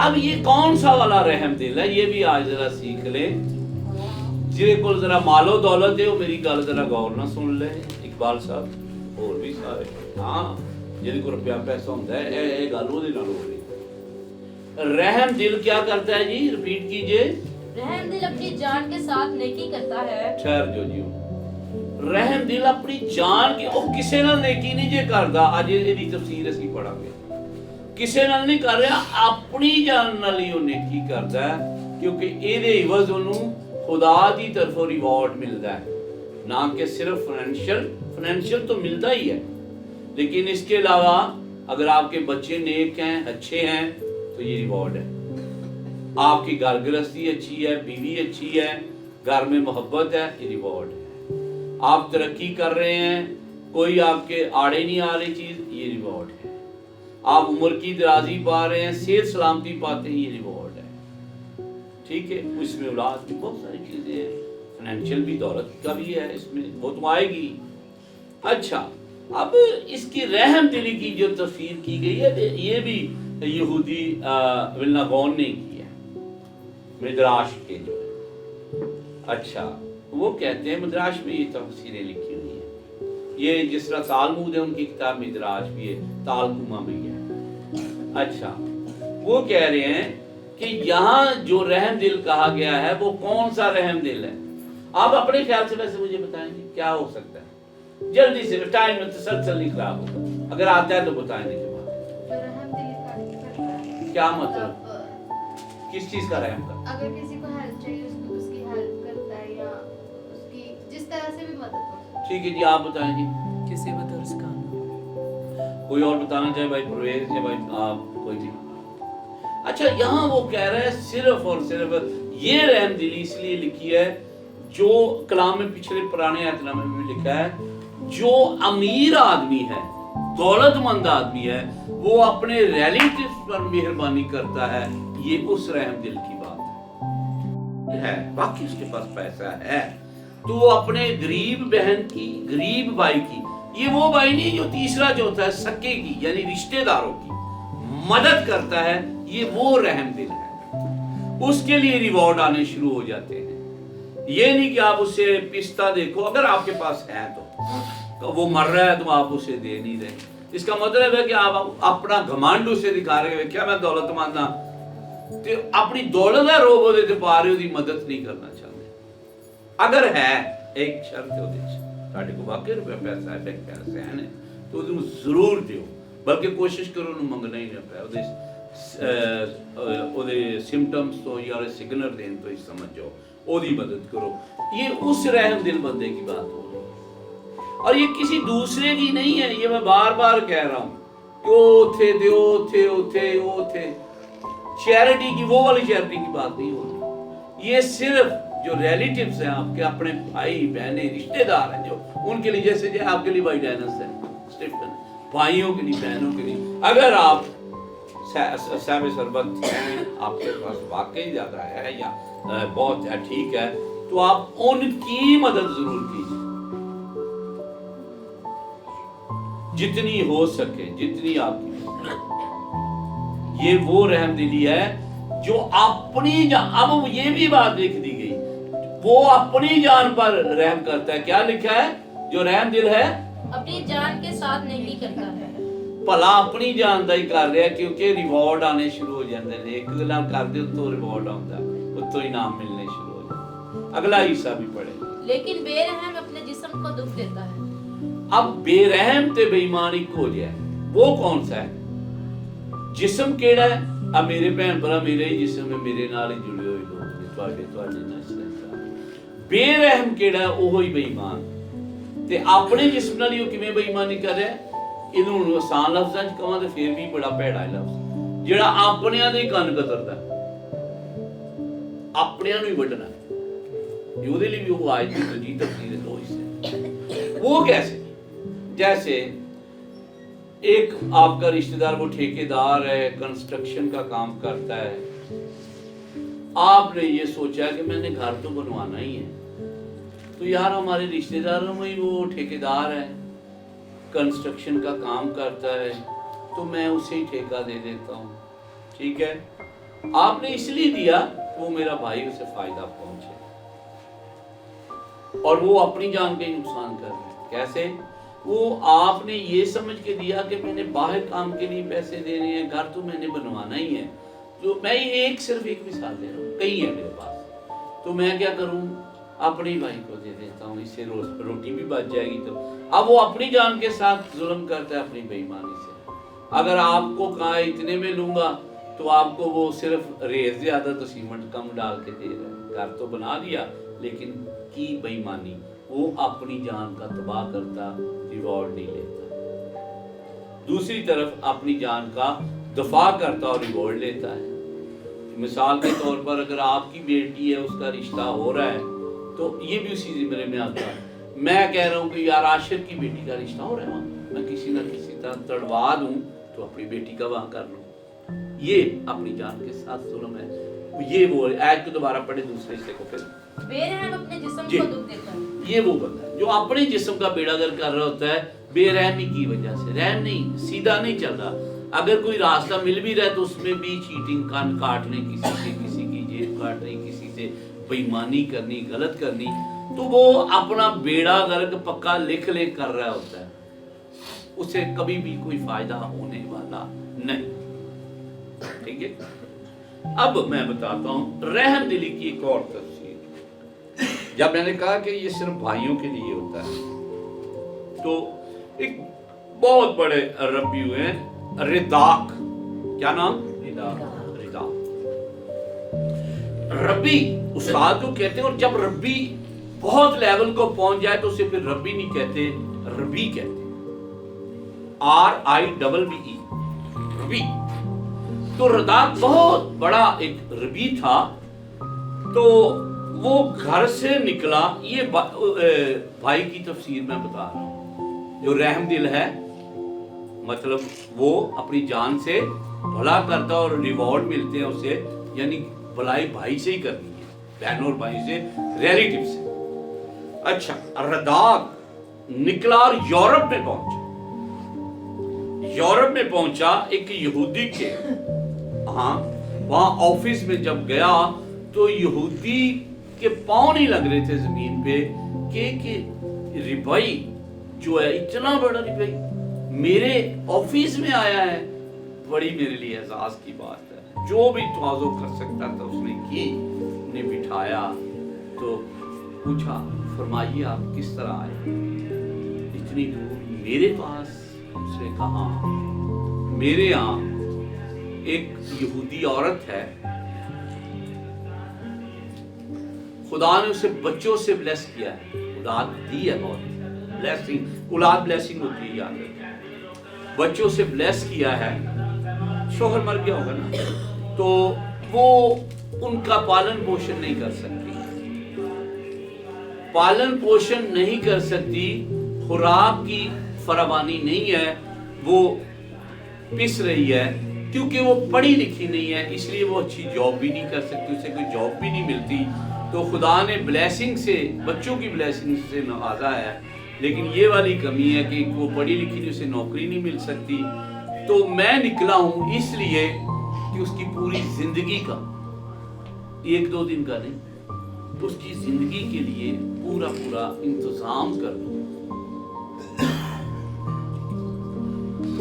अब ये कौन सा वाला रहम दिल है, ये भी आज जरा सीख ले। जिरे को जरा मालो दौलत है, वो मेरी गल जरा गौर ना सुन ले, इकबाल साहब और भी सारे, हाँ जिन को रुपया पैसा होता है, ये गल वो नाल हो रही। रहम दिल क्या करता है जी, रिपीट कीजिए। रहम दिल अपनी जान के साथ नेकी करता है। ठहर जो जी, रहम दिल अपनी जान के, ਉਹ ਕਿਸੇ ਨਾਲ नेकी नहीं जे करदा। ਅੱਜ ਇਹਦੀ ਤਫਸੀਰ ਅਸੀਂ ਪੜਾਂਗੇ। ਕਿਸੇ ਨਾਲ ਨਹੀਂ ਕਰ ਰਿਹਾ, ਆਪਣੀ ਜਾਨ ਨਾਲ ਹੀ ਉਹ नेकी ਕਰਦਾ ਹੈ, ਕਿਉਂਕਿ ਇਹਦੇ ਇਵਜ਼ ਉਹਨੂੰ खुदा की तरफों रिवॉर्ड मिलता है, ना कि सिर्फ फाइनेंशियल तो मिलता ही है, लेकिन इसके अलावा अगर आपके बच्चे नेक हैं, अच्छे हैं, तो ये रिवॉर्ड है। आपकी घर गृहस्थी अच्छी है, बीवी अच्छी है, घर में मोहब्बत है, ये रिवॉर्ड है। आप तरक्की कर रहे हैं, कोई आपके आड़े नहीं आ रही चीज, ये रिवॉर्ड है। आप उम्र की दराजी पा रहे हैं, सेहत सलामती पाते हैं, ये रिवॉर्ड है। ठीक है, इसमें औलाद की बहुत सारी चीजें हैं, फाइनेंशियल भी, दौलत का भी है, इसमें वो तो आएगी। अच्छा, अब इसकी रहम दिली की जो तफसीर की गई है, ये भी यहूदी विल्ना गौन ने की है। मदराश के जो है। अच्छा, वो कहते हैं मदराश में ये तफसीरें लिखी हुई हैं, ये जिस तरह तालमूद है उनकी किताब मदराश भी है, तालकुमा में है। अच्छा, वो कह रहे हैं कि यहाँ जो रहम दिल कहा गया है वो कौन सा रहम दिल है? आप अपने ख्याल से वैसे मुझे बताएंगे क्या हो सकता है, जल्दी से, टाइम में तसलसल नहीं खराब होगा, अगर आता है तो बताएंगे के बाद। जो रहम दिली करता है, क्या मतलब, किस चीज का रहम करता है? अगर किसी को हेल्प चाहिए उसको उसकी हेल्प करता है, या उसकी जिस तरह से भी मदद हो। ठीक है जी, आप बताएंगे। किसी बदर्स का कोई और बताना चाहे भाई परवेज या भाई आप, कोई भी। अच्छा, यहाँ वो कह रहा है सिर्फ और सिर्फ ये रहम दिली इसलिए लिखी है, जो कलाम में पिछले पुराने आयतनामे में भी लिखा है, जो अमीर आदमी है, दौलतमंद आदमी है, वो अपने रिलेटिव्स पर मेहरबानी करता है, ये उस रहम दिल की बात है। बाकी उसके पास पैसा है तो वो अपने गरीब बहन की, गरीब भाई की, ये वो भाई नहीं जो तीसरा चौथा है, सके की यानी रिश्तेदारों की मदद करता है, ये वो रहम दिल है। उसके लिए रिवॉर्ड आने शुरू हो जाते हैं। ये नहीं कि आप उससे पिस्ता देखो, अगर आपके पास है तो वो मर रहा है तो आप उसे दे नहीं रहे, इसका मतलब है कि आप अपना घमंड उसे दिखा रहे हो, क्या मैं दौलतमंद हाँ, तो अपनी दौलत का रोब ਉਹਦੇ ਤੇ ਪਾ ਰਹੇ ਉਹਦੀ ਮਦਦ नहीं करना चाहते। अगर है एक शर्त ਉਹਦੇ ਚ, ਤੁਹਾਡੇ ਕੋਲ ਵਾਕਈ ਰੁਪਏ ਪੈਸਾ ਹੈ, ਬੈਂਕ ਪੈਸੇ हैं तो ਉਹਨੂੰ ਜ਼ਰੂਰ ਦਿਓ, ਬਲਕਿ ਕੋਸ਼ਿਸ਼ ਕਰੋ ਉਹਨੂੰ ਮੰਗਣਾ ਹੀ ਨਾ ਪਏ, ਉਹਦੇ सिम्टम्स तो या सिग्नल देने तो ही समझ जाओ, ਉਹਦੀ मदद करो। ये उस रहम दिल बंदे की बात हो रही है, और ये किसी दूसरे की नहीं है, ये मैं बार बार कह रहा हूँ कि ओ थे दो थे ओ थे ओ थे, चैरिटी की वो वाली चैरिटी की बात नहीं हो रही। ये सिर्फ जो रिलेटिव्स हैं आपके, अपने भाई बहने रिश्तेदार हैं जो, उनके लिए, जैसे आपके लिए भाई डायनस है, स्टीफन, भाइयों के लिए, बहनों के लिए, अगर आप साहब सरबत हैं, आपके पास वाकई ज्यादा है या बहुत है, ठीक है, तो आप उनकी मदद जरूर कीजिए जितनी हो सके, जितनी आपकी। ये वो रहम दिली है जो अपनी जान, अब ये भी बात लिख दी गई, वो अपनी जान पर रहम करता है। क्या लिखा है? जो रहम दिल है अपनी जान के साथ नहीं करता है। भला अपनी जान का ही कर रहा है, क्योंकि रिवॉर्ड आने शुरू हो जाते हैं, एक गल कर दे तो रिवॉर्ड आता है, उत्तों इनाम मिलने शुरू हो जाते। अगला हिस्सा भी पढ़े। लेकिन बेरहम अपने जिस्म को दुख देता है। अब बेरहम ते बेईमान एक हो जाए, वो कौन सा है? जिस्म केड़ा है? अब मेरे भैन भरा मेरे ही जिस्म है, मेरे नाल ही जुड़े हुए लोग ने, तुहाडे नाल। बेरहम केड़ा है? ओहो ही बेईमान। ते अपने जिस्म नाल ही किवें बेईमानी कर रहा है? इहनूं आसान लफ्ज़ां च कहां ते फिर भी बड़ा भैड़ा है लफ्ज़, जिहड़ा अपनियां दे कंन कतरदा, अपनियां नूं ही वड्डना, ਉਹਦੇ लिए भी वो आज की जी तफसीर दो हिस्से। वो कैसे? जैसे एक आपका रिश्तेदार, वो ठेकेदार है, कंस्ट्रक्शन का काम करता है, आपने ये सोचा कि मैंने घर तो बनवाना ही है, तो यार हमारे रिश्तेदारों में ही वो ठेकेदार है, कंस्ट्रक्शन का काम करता है, तो मैं उसे ही ठेका दे देता हूँ। ठीक है, आपने इसलिए दिया वो मेरा भाई उसे फायदा पहुंचे, और वो अपनी जान का ही नुकसान कर रहे हैं। कैसे? वो आपने ये समझ के दिया कि मैंने बाहर काम के लिए पैसे देने हैं, घर तो मैंने बनवाना ही है। तो मैं एक सिर्फ एक मिसाल दे रहा हूँ, कई है मेरे पास, तो मैं क्या करूँ, अपने भाई को दे देता हूँ, इससे रोटी भी बच जाएगी। तो अब वो अपनी जान के साथ जुल्म करता है अपनी बेईमानी से। अगर आपको कहा इतने में लूंगा, तो आपको वो सिर्फ रेत ज्यादा तो सीमेंट कम डाल के दे रहा है, घर तो बना दिया, लेकिन की बेईमानी, वो अपनी जान का तबाह करता, रिवॉर्ड नहीं लेता। दूसरी तरफ अपनी जान का दफा करता और रिवॉर्ड लेता है। मिसाल के तौर पर अगर आपकी बेटी है, उसका रिश्ता हो रहा है, तो ये भी उसी जिम्मे में आता है। मैं कह रहा हूँ कि यार आशिर की बेटी का रिश्ता हो रहा है वहाँ, मैं किसी ना किसी तरह तड़वा दूँ तो अपनी बेटी का वहाँ कर लूँ, ये अपनी जान के साथ जुल्म है। ये वो आयत को दोबारा पढ़े दूसरे हिस्से को फिर। बेरहम अपने जिस्म को दुख देता है। ये वो बंदा है जो अपने जिस्म का बेड़ागर कर रहा होता है बेरहमी की वजह से। रहम नहीं, सीधा नहीं चल रहा। अगर कोई रास्ता मिल भी रहा है तो उसमें भी चीटिंग, कान काट लें किसी की जेब काटनी, किसी से बेईमानी करनी, गलत करनी, तो वो अपना बेड़ा गर्क पक्का लिख ले कर रहा होता है, उसे कभी भी कोई फायदा होने वाला नहीं। ठीक है, अब मैं बताता हूं रहम दिली की एक और तफसीर। जब मैंने कहा कि ये सिर्फ भाइयों के लिए होता है, तो एक बहुत बड़े रब्बी हुए हैं, रिदाक, क्या नाम? रिदाक। रब्बी उस्ताद को कहते हैं, और जब रब्बी बहुत लेवल को पहुंच जाए तो उसे फिर रब्बी नहीं कहते, रबी कहते, RIBBE, रबी। तो रदाक बहुत बड़ा एक रबी था, तो वो घर से निकला, ये भाई की तफसीर मैं बता रहा हूँ। जो रहम दिल है, मतलब वो अपनी जान से भला करता और रिवॉर्ड मिलते हैं उसे, यानी भलाई भाई से ही करनी है, बहनों और भाई से, रिलेटिव से। अच्छा, रदाक निकला और यूरोप में पहुंचा। यूरोप में पहुंचा एक यहूदी के, हाँ, वहां ऑफिस में जब गया तो यहूदी के पांव नहीं लग रहे थे जमीन पे कि रिबाई जो है, इतना बड़ा रिबाई मेरे ऑफिस में आया है। बड़ी मेरे लिए एहसास की बात है, जो भी तवाज़ो कर सकता था उसने की। उन्हें बिठाया तो पूछा, फरमाइए आप किस तरह आए इतनी दूर मेरे पास? उसने कहा, मेरे यहाँ एक यहूदी औरत है, खुदा ने उसे बच्चों से ब्लेस किया है, औलाद दी है, बहुत ब्लेसिंग, औलाद ब्लेसिंग होती है, याद रखना, बच्चों से ब्लेस किया है। शोहर मर गया होगा ना, तो वो उनका पालन पोषण नहीं कर सकती, पालन पोषण नहीं कर सकती, खुराक की फरावानी नहीं है, वो पिस रही है, क्योंकि वो पढ़ी लिखी नहीं है, इसलिए वो अच्छी जॉब भी नहीं कर सकती, उसे कोई जॉब भी नहीं मिलती। तो खुदा ने ब्लेसिंग से, बच्चों की ब्लेसिंग से नवाजा है, लेकिन ये वाली कमी है कि वो पढ़ी लिखी नहीं, उसे नौकरी नहीं मिल सकती। तो मैं निकला हूं इसलिए कि उसकी पूरी जिंदगी का, 1-2 दिन का नहीं, उसकी जिंदगी के लिए पूरा पूरा इंतजाम कर दूं।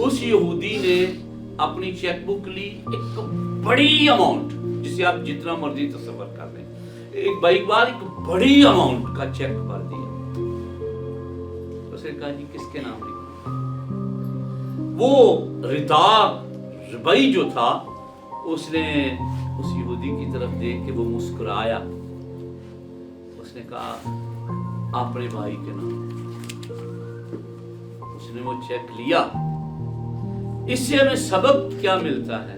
उस यहूदी ने अपनी चेकबुक ली, एक बड़ी अमाउंट, जिसे आप जितना मर्जी तसव्वुर कर लें, एक बाइक बार एक बड़ी अमाउंट का चेक भर दिया। उसने कहा, जी किसके नाम लिखा? वो रिदाक रबई जो था, उसने उस यहूदी की तरफ देख के वो मुस्कुराया, उसने कहा, अपने भाई के नाम। उसने वो चेक लिया। इससे हमें सबक क्या मिलता है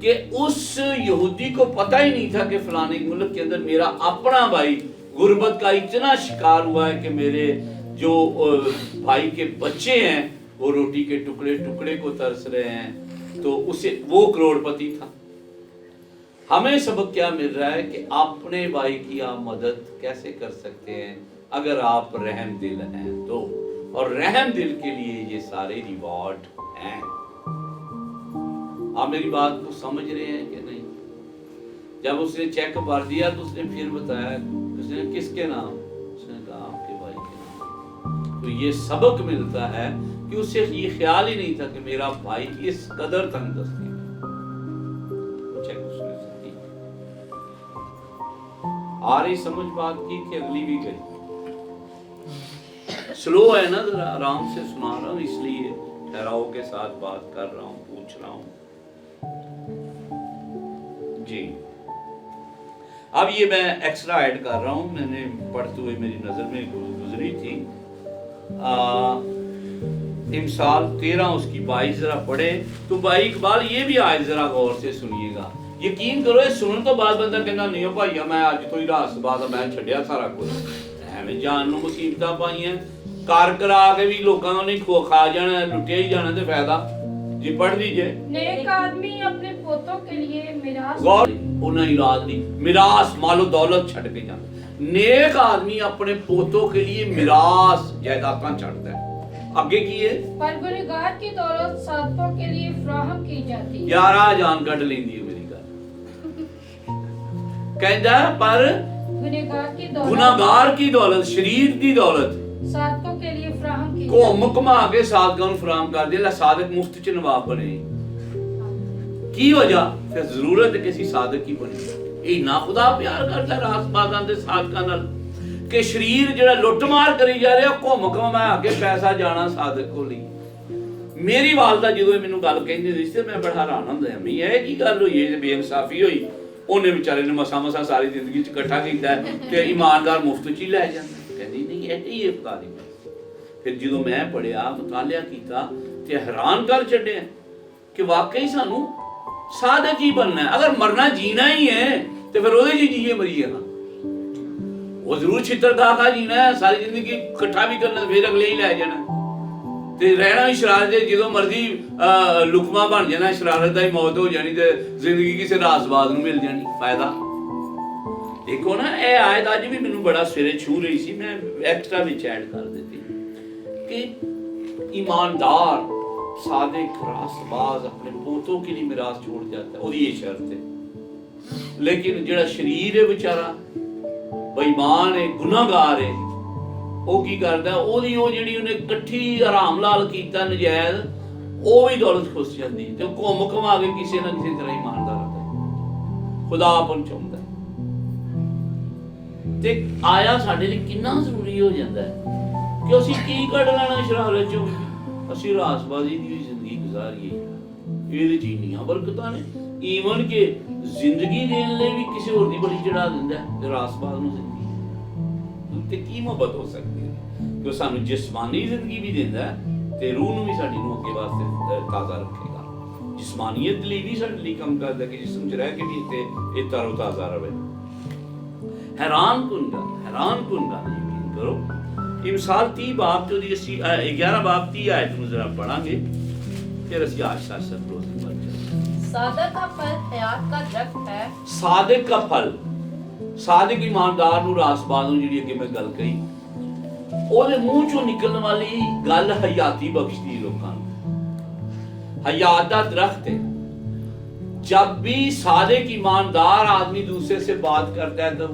कि उस यहूदी को पता ही नहीं था कि फलाने मुल्क के अंदर मेरा अपना भाई गुर्बत का इतना शिकार हुआ है कि मेरे जो भाई के बच्चे हैं वो रोटी के टुकड़े टुकड़े को तरस रहे हैं। तो उसे, वो करोड़पति था। हमें सबक क्या मिल रहा है कि अपने भाई की आप मदद कैसे कर सकते हैं अगर आप रहम दिल हैं तो, और रहम दिल के लिए ये सारे रिवॉर्ड हैं। आप मेरी बात को समझ रहे हैं कि नहीं? जब उसने चेक भर दिया तो उसने फिर बताया, उसने किसके नाम? उसने कहा आपके भाई के नाम। तो ये सबक मिलता है कि उसे ये ख्याल ही नहीं था कि मेरा भाई इस कदर तंगदस्ती है। चेक उसने दी। आ रही समझ बात की कि अगली भी गई? स्लो है ना, जरा आराम से सुना रहा हूँ, इसलिए ठहराव के साथ बात कर रहा हूँ, पूछ रहा हूँ जी। अब ये मैं एक्स्ट्रा ऐड कर रहा हूँ, मैंने पढ़ते हुए मेरी नजर में गुजरी थी। इमसाल 13 उसकी 22 जरा पढ़े तो भाई इकबाल ये भी आज जरा गौर से सुनिएगा। यकीन करो ये सुनने तो बाद बंदा कहना नहीं हो भाई मैं अज तो ही रात बाद मैं छड्या सारा कुछ एवं जान नूं मुसीबतां पाईयां कर करा के भी लोगों ने खा जाना, लुटिया ही जाना ते फायदा जी। पढ़ दीजिए। नेक आदमी अपने पोतों के लिए मिरास, गौर उन्हें इलाज नहीं, मिरास मालो दौलत छड़ के जाना। नेक आदमी अपने पोतों के लिए मिरास जायदादां छड़ता है। आगे की है, पर गुनहगार की दौलत सातों के लिए फराहम की जाती है। 11 जान कट लेंदी है मेरी गल। ਕਹਿੰਦਾ पर गुनहगार की दौलत गुनाहगार की दौलत, शरीर की दौलत साधकों के लिए फराहम की ਘੁੰਮ ਘੁਮਾ ਕੇ ਸਾਦਕਾਂ ਨੂੰ ਫਰਾਹਮ ਕਰ ਦੇ। ਲੈ ਸਾਦਕ ਮੁਫਤ ਚ ਨਵਾਬ ਬਣੇ, ਕੀ ਵਜ੍ਹਾ? ਫਿਰ ਜ਼ਰੂਰਤ ਹੈ ਕਿ ਅਸੀਂ ਸਾਦਕ ਹੀ ਬਣੇ। ਇੰਨਾ ਖੁਦਾ ਪਿਆਰ ਕਰਦਾ ਰਾਸਬਾਜ਼ਾਂ ਦੇ ਸਾਦਕਾਂ ਨਾਲ ਕਿ ਸ਼ਰੀਰ ਜਿਹੜਾ ਲੁੱਟਮਾਰ ਕਰੀ ਜਾ ਰਿਹਾ, ਘੁੰਮ ਘੁਮਾ ਕੇ ਪੈਸਾ ਜਾਣਾ ਸਾਦਕ ਕੋਲ ਹੀ। ਮੇਰੀ ਵਾਲਦਾ ਜਦੋਂ ਇਹ ਮੈਨੂੰ ਗੱਲ ਕਹਿੰਦੀ ਸੀ ਤੇ ਮੈਂ ਬੜਾ ਹੈਰਾਨ ਹੁੰਦਾ ਮੈਂ ਇਹ ਕੀ ਗੱਲ ਹੋਈ, ਇਹ ਬੇਇਨਸਾਫੀ ਹੋਈ। ਉਹਨੇ ਵਿਚਾਰੇ ਨੇ ਮਸਾ ਸਾਰੀ ਜ਼ਿੰਦਗੀ ਚ ਇਕੱਠਾ ਕੀਤਾ ਤੇ ਇਮਾਨਦਾਰ ਮੁਫਤ ਚ ਹੀ ਲੈ ਜਾਂਦਾ। ਕਹਿੰਦੀ ਨਹੀਂ ਇਹ ਹੀ ਖੁਦਾ ਦੀ। ਫਿਰ ਜਦੋਂ ਮੈਂ ਪੜਿਆ, ਮੁਤਾਲਿਆ ਕੀਤਾ ਤੇ ਹੈਰਾਨ ਕਰ ਛੱਡਿਆ ਕਿ ਵਾਕਈ ਸਾਨੂੰ ਸਾਦਕ ਹੀ ਬਣਨਾ ਹੈ। ਅਗਰ ਮਰਨਾ ਜੀਣਾ ਹੀ ਹੈ ਤੇ ਫਿਰ ਉਹਦੇ ਚ ਜੀਏ ਮਰੀਏ ਨਾ। ਉਹ ਜ਼ਰੂਰ ਛਿੱਤਰ ਖਾ ਜੀਣਾ ਹੈ, ਸਾਰੀ ਜ਼ਿੰਦਗੀ ਇਕੱਠਾ ਵੀ ਕਰਨਾ, ਫਿਰ ਅਗਲੇ ਹੀ ਲੈ ਜਾਣਾ ਤੇ ਰਹਿਣਾ ਵੀ ਸ਼ਰਾਰਤ ਦੇ। ਜਦੋਂ ਮਰਜ਼ੀ ਲੁਕਮਾ ਬਣ ਜਾਣਾ, ਸ਼ਰਾਰਤ ਦਾ ਹੀ ਮੌਤ ਹੋ ਜਾਣੀ ਤੇ ਜ਼ਿੰਦਗੀ ਕਿਸੇ ਰਾਸਬਾਜ਼ ਨੂੰ ਮਿਲ ਜਾਣੀ। ਫਾਇਦਾ ਦੇਖੋ ਨਾ, ਇਹ ਆਇਤ ਅੱਜ ਵੀ ਮੈਨੂੰ ਬੜਾ ਸਵੇਰੇ ਛੂ ਰਹੀ ਸੀ, ਮੈਂ ਐਕਸਟਰਾ ਵਿੱਚ ਐਡ ਕਰ ਦਿੱਤੀ कि ईमानदार सादिक रासबाज अपने पोतों के लिए मिरास छोड़ जाता है, और ये शर्त है। लेकिन जेड़ा शरीर है बेचारा बेईमान है, गुनाहगार है, वो की करता है, ओदी वो जेड़ी उन्हें इकट्ठी आराम लाल कीता नजायज, वो भी दौलत खुस जाती ते घुम घुमा के किसी ना किसी तरह ईमानदार होता है, खुदा पहुंचाता है। ते आया साडे लिए कितना जरूरी हो जाता है कि ਅਸੀਂ ਕੀ ਕੱਢ ਲੈਣਾ ਸ਼ਰਾਰਤ ਚੋਂ। ਅਸੀਂ ਰਾਸਬਾਜ਼ੀ ਦੀ ਜ਼ਿੰਦਗੀ ਗੁਜ਼ਾਰੀਏ, ਇਹਦੇ ਚ ਇੰਨੀਆਂ ਬਰਕਤਾਂ ਨੇ। ਈਵਨ ਕਿ ਜ਼ਿੰਦਗੀ ਦੇਣ ਲਈ ਵੀ ਕਿਸੇ ਹੋਰ ਦੀ ਬਲੀ ਚੜਾ ਦਿੰਦਾ ਤੇ ਰਾਸਬਾਜ਼ ਨੂੰ ਜ਼ਿੰਦਗੀ ਤੇ ਕੀ ਮੁਹੱਬਤ ਹੋ ਸਕਦੀ ਹੈ ਕਿ ਉਹ ਸਾਨੂੰ ਜਿਸਮਾਨੀ ਜ਼ਿੰਦਗੀ ਵੀ ਦਿੰਦਾ ਤੇ ਰੂਹ ਨੂੰ ਵੀ ਸਾਡੀ ਨੂੰ ਅੱਗੇ ਵਾਸਤੇ ਤਾਜ਼ਾ ਰੱਖੇਗਾ। ਜਿਸਮਾਨੀਅਤ ਲਈ ਵੀ ਸਾਡੇ ਲਈ ਕੰਮ ਕਰਦਾ ਕਿ ਜਿਸਮ ਚ ਰਹਿ ਕੇ ਵੀ ਇਹ ਤਰੋ ਤਾਜ਼ਾ ਰਹੇ। ਹੈਰਾਨ ਕੁਨ ਗੱਲ ਯਕੀਨ ਕਰੋ। یہ مثال 30 باب تو 11 باب 30 آیت میں ذرا پڑھیں گے پھر اسی آہستہ آہستہ روزی پر چلیں۔ صادق کا پھل حیات کا درخت ہے۔ صادق کا پھل، صادق ایماندار نو راسبازوں جڑی اگے میں گل کہی، اودے منہ چوں نکلن والی گل حیاتی بخشتی لوکاں نوں۔ حیات دا درخت ہے۔ جب بھی صادق ایماندار آدمی دوسرے سے بات کرتا ہے تو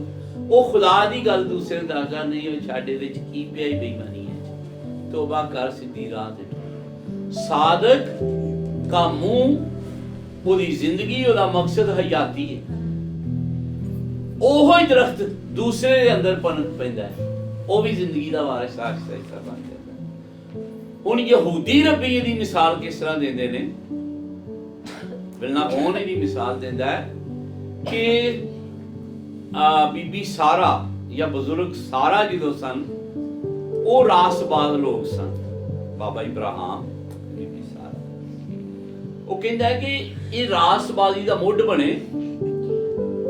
وہ خدا دی گل دوسرے دسدا نہیں، وہ چھاڈے وچ کی پئی بے ایمانی ہے، توبہ کر سیدھی راہ تے۔ صادق کا منہ، وہ دی زندگی، وہ دا مقصد حیاتی ہے۔ اوہی درخت دوسرے دے اندر پنپ پیندا ہے، وہ بھی زندگی دا وارث آہستہ بن جاتا ہے۔ ہن یہودی ربی دی مثال کس طرح دیندے نے؟ بلنا کون دی مثال دیندا ہے کہ بی بی سارا یا بزرگ سارا جدو سن وہ راس باز لوگ سن، بابا ابراہیم بی بی سارا، وہ کہندا ہے کہ یہ راس بازی دا مڈ بنے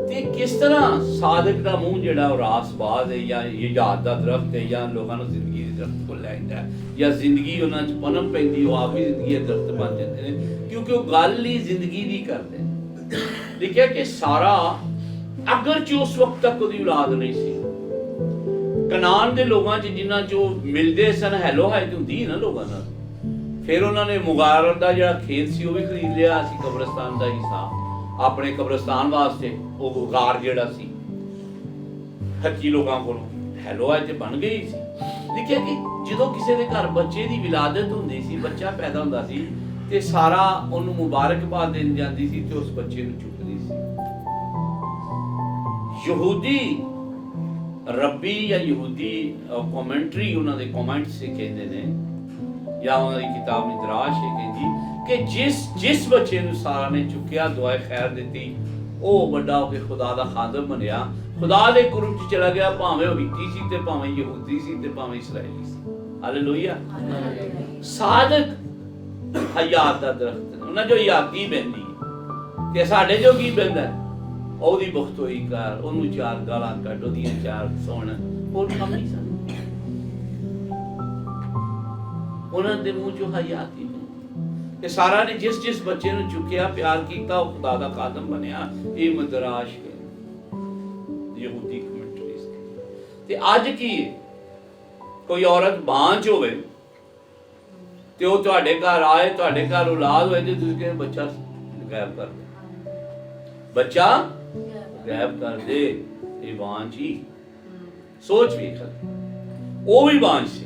تے کس طرح صادق دا منہ جڑا راس باز ہے یا یہ یاد دا درخت ہے یا لوگاں نوں زندگی دے درخت کو لیندا ہے یا زندگی انہاں چ پنپ پیندی، وہ آپ بھی زندگی دے درخت بن جاندے نے کیونکہ وہ گل ہی زندگی دی کردے۔ لکھیا کہ سارا اگرچہ اس وقت تک کوئی اولاد نہیں سی، کنان دے لوگاں چ جنہاں چ ملدے سن ہیلو ہائی ہوندی نا لوگاں نال، پھر انہاں نے مغارر دا جڑا کھیت سی وہ بھی خرید لیا سی، قبرستان دا حصہ اپنے قبرستان واسطے، وہ غار جڑا سی حقی لوگاں کولوں ہیلو ہائی تے بن گئی سی۔ لکھیا کہ جدوں کسے دے گھر بچے دی ولادت ہوندی سی، بچہ پیدا ہوندا سی تے سارا اونوں مبارکباد دین جاندی سی تے اس بچے نوں چکدی سی۔ یہودی ربی یا یہودی کومنٹری انہاں دے کومنٹ سے کہندے نے یا انہاں دی کتاب مدراش ہے کہندی کہ جس بچے نوں سارا نے چکیا، دعائے خیر دیتی، او بڑا ہو کے خدا دا خادم بنیا، خدا دے قرب چ چلا گیا، بھاویں وہ ہیتی سی تے بھاویں یہودی سی تے بھاویں اسرائیلی سی۔ ہاللویا۔ صادق حیات دا درخت انہاں جو حیاتی بندی تے ساڈے جو کی بندا ہے او دی بخت ہوئی کر، انہوں چار گالاں کٹ، او دیاں چار سن، اور کم نہیں سن، انہوں دے منہ چوں حیات ہی نہیں۔ کہ سارا نے جس بچے نوں چکیا، پیار کیتا، وہ خدا دا خادم بنیا۔ یہ مدراش کے یہودی کمنٹریز تے اج کی کوئی عورت بانج ہوئے تے وہ تواڈے گھر آئے، تواڈے گھر اولاد ہوئے تے تسی کہندے بچہ غائب کر دے، بچہ ਗਾਇਬ ਕਰ ਦੇ ਇਹ ਬਾਂਝ ਹੀ ਸੋਚ ਵੇਖ ਉਹ ਵੀ ਬਾਂਝ ਸੀ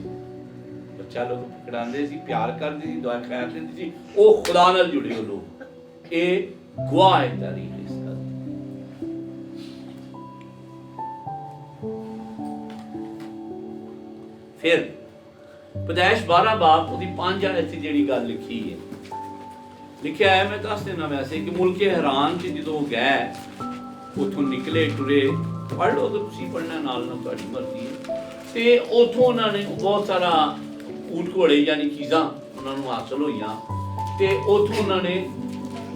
ਬੱਚਾ ਲੋਕ ਪਕੜਾਉਂਦੇ ਸੀ ਪਿਆਰ ਕਰਦੇ ਸੀ ਦੁਆ ਖੈਰ ਦਿੰਦੇ ਸੀ ਉਹ ਖੁਦਾ ਨਾਲ ਜੁੜੇ ਹੋ ਲੋਕ ਇਹ ਗਵਾਹ ਹੈ ਤਾਰੀਖ ਇਸ ਦਾ ਫਿਰ ਪਦਾਇਸ਼ 12 ਬਾਬ ਉਹਦੀ 5 ਆਇਤ ਜਿਹੜੀ ਗੱਲ ਲਿਖੀ ਹੈ ਲਿਖਿਆ ਹੈ ਮੈਂ ਦੱਸ ਦੇਣਾ ਵੈਸੇ ਕਿ ਮੁਲਕੇ ਹੈਰਾਨ ਚ ਜਦੋਂ ਗਏ ਉਥੋਂ ਨਿਕਲੇ ਟੁਰੇ ਪੜ੍ਹ ਲਓ ਤਾਂ ਤੁਸੀਂ ਪੜ੍ਹਨਾ ਨਾਲ ਤੁਹਾਡੀ ਮਰਜ਼ੀ ਹੈ ਤੇ ਉਥੋਂ ਉਹਨਾਂ ਨੇ ਬਹੁਤ ਸਾਰਾ ਊਠ ਘੋੜੇ ਯਾਨੀ ਚੀਜ਼ਾਂ ਉਹਨਾਂ ਨੂੰ ਹਾਸਲ ਹੋਈਆਂ ਤੇ ਉਥੋਂ ਉਹਨਾਂ ਨੇ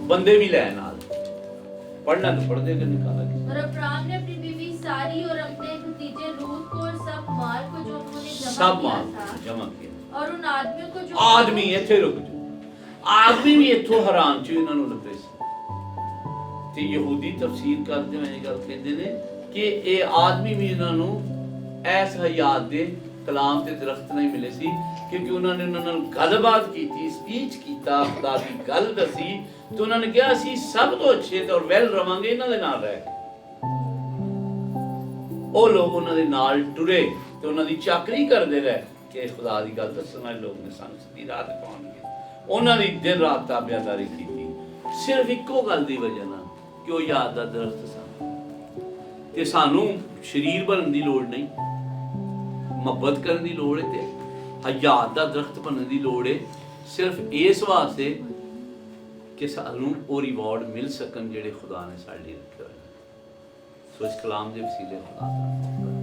ਬੰਦੇ ਵੀ ਲੈ ਨਾਲ पढ़ना तो पढ़ देगा निकाला और अब्राहम ने अपनी बीवी सारी और अपने भतीजे लूत को और सब माल को जो उन्होंने सब जमा माल किया था जमा किया और उन आदमियों को जो आदमी ਇੱਥੇ ਰੁਕ ਜਾ ਆਦਮੀ ਵੀ ਇੱਥੋਂ ਹੈਰਾਨ ਚ ਇਹਨਾਂ ਨੂੰ ਲੱਭੇ ਸੀ ਤੇ ਯਹੂਦੀ ਤਫਸੀਰ ਕਰਦੇ ਹੋਏ ਇਹ ਗੱਲ ਕਹਿੰਦੇ ਨੇ ਕਿ ਇਹ ਆਦਮੀ ਵੀ ਇਹਨਾਂ ਨੂੰ ਐਸ ਹਯਾਤ ਦੇ ਕਲਾਮ ਤੇ ਦਰਖਤ ਨਹੀਂ ਮਿਲੇ ਸੀ ਕਿਉਂਕਿ ਉਹਨਾਂ ਨੇ ਉਹਨਾਂ ਨਾਲ ਗੱਲਬਾਤ ਕੀਤੀ ਸਪੀਚ ਕੀਤਾ ਖੁਦਾ ਦੀ ਗੱਲ ਦੱਸੀ ਤੇ ਉਹਨਾਂ ਨੇ ਕਿਹਾ ਅਸੀਂ ਸਭ ਤੋਂ ਅੱਛੇ ਤੇ ਔਰ ਵੈਲ ਰਵਾਂਗੇ ਇਹਨਾਂ ਦੇ ਨਾਲ ਰਹਿ ਉਹ ਲੋਕ ਉਹਨਾਂ ਦੇ ਨਾਲ ਟੁਰੇ ਤੇ ਉਹਨਾਂ ਦੀ ਚਾਕਰੀ ਕਰਦੇ ਰਹੇ ਕਿ ਖੁਦਾ ਦੀ ਗੱਲ ਦੱਸਣ ਵਾਲੇ ਲੋਕ ਨੇ ਸਾਨੂੰ ਸਿੱਧੀ ਰਾਹ ਤੇ ਪਾਉਣਗੇ ਉਹਨਾਂ ਦੀ ਦਿਨ ਰਾਤ ਤਾਬਿਆਦਾਰੀ ਕੀਤੀ ਸਿਰਫ ਇੱਕੋ ਗੱਲ ਦੀ ਵਜ੍ਹਾ ਨਾਲ ਕਿ ਉਹ ਯਾਦ ਦਾ ਦਰਖਤ ਸਨ ਤੇ ਸਾਨੂੰ ਸ਼ਰੀਰ ਬਣਨ ਦੀ ਲੋੜ ਨਹੀਂ ਮੁਹੱਬਤ ਕਰਨ ਦੀ ਲੋੜ ਹੈ ਤੇ ਹਯਾਤ ਦਾ ਦਰਖਤ ਬਣਨ ਦੀ ਲੋੜ ਹੈ ਸਿਰਫ ਇਸ ਵਾਸਤੇ ਕਿ ਸਾਨੂੰ ਉਹ ਰਿਵਾਰਡ ਮਿਲ ਸਕਣ ਜਿਹੜੇ ਖੁਦਾ ਨੇ ਸਾਡੇ ਲਈ ਰੱਖੇ ਹੋਏ ਨੇ ਸੋ ਇਸ ਕਲਾਮ ਦੇ ਵਸੀਲੇ ਖੁਦਾ ਦਾ